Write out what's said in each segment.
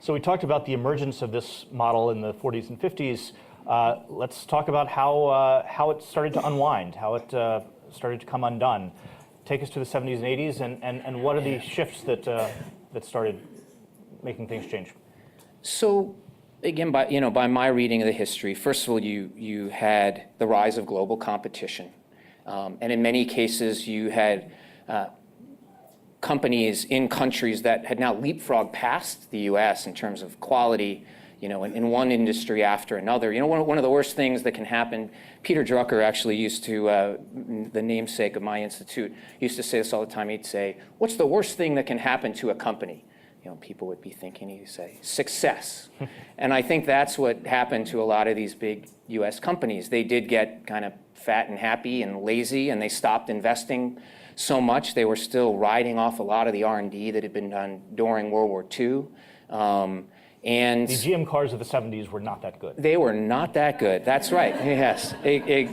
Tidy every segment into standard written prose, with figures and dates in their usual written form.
So we talked about the emergence of this model in the 40s and 50s. Let's talk about how it started to unwind, how it started to come undone. Take us to the 70s and 80s, and what are the shifts that started making things change? So again, by my reading of the history, first of all, you had the rise of global competition, and in many cases you had companies in countries that had now leapfrogged past the U.S. in terms of quality, in one industry after another. One of the worst things that can happen, Peter Drucker actually used to, the namesake of my institute, used to say this all the time. He'd say, "What's the worst thing that can happen to a company?" People would be thinking, he'd say, "Success." And I think that's what happened to a lot of these big U.S. companies. They did get kind of fat and happy and lazy, and they stopped investing so much. They were still riding off a lot of the R&D that had been done during World War II. And the GM cars of the 70s were not that good. They were not that good. That's right. Yes,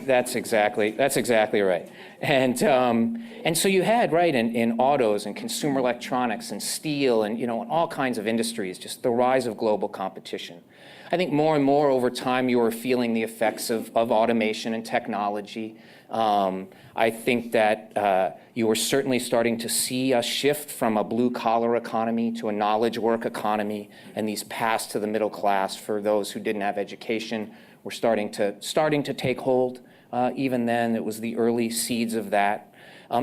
that's exactly right. And so you had, right, in autos and consumer electronics and steel and in all kinds of industries, just the rise of global competition. I think more and more over time you were feeling the effects of automation and technology. I think that you were certainly starting to see a shift from a blue-collar economy to a knowledge work economy, and these paths to the middle class for those who didn't have education were starting to take hold. Even then, it was the early seeds of that.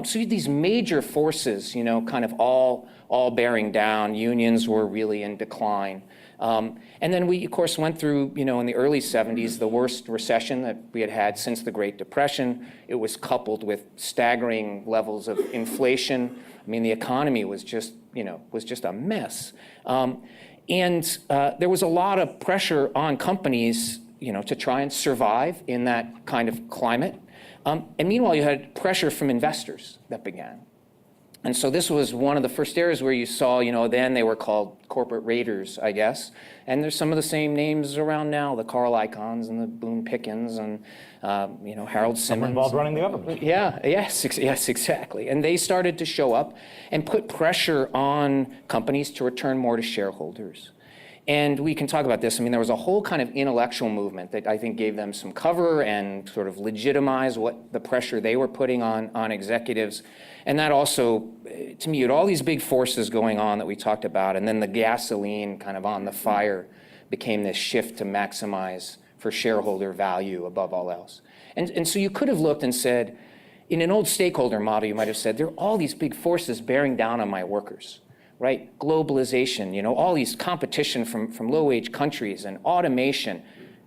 So you had these major forces, kind of all bearing down. Unions were really in decline. And then we, of course, went through, in the early 70s, the worst recession that we had had since the Great Depression. It was coupled with staggering levels of inflation. I mean, the economy was just a mess. And there was a lot of pressure on companies, to try and survive in that kind of climate. And meanwhile, you had pressure from investors that began. And so this was one of the first areas where you saw, then they were called corporate raiders, I guess. And there's some of the same names around now, the Carl Icahns and the Boone Pickens and, Harold Simmons. Some involved running the government. Yes, exactly. And they started to show up and put pressure on companies to return more to shareholders. And we can talk about this. I mean, there was a whole kind of intellectual movement that I think gave them some cover and sort of legitimized what the pressure they were putting on executives. And that also, to me, you had all these big forces going on that we talked about, and then the gasoline kind of on the fire became this shift to maximize for shareholder value above all else. And so you could have looked and said, in an old stakeholder model, you might have said, there are all these big forces bearing down on my workers. Right? Globalization, all these competition from low-wage countries and automation.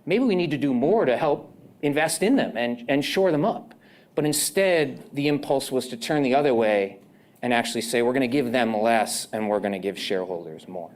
Maybe we need to do more to help invest in them and shore them up. But instead, the impulse was to turn the other way and actually say, we're going to give them less and we're going to give shareholders more.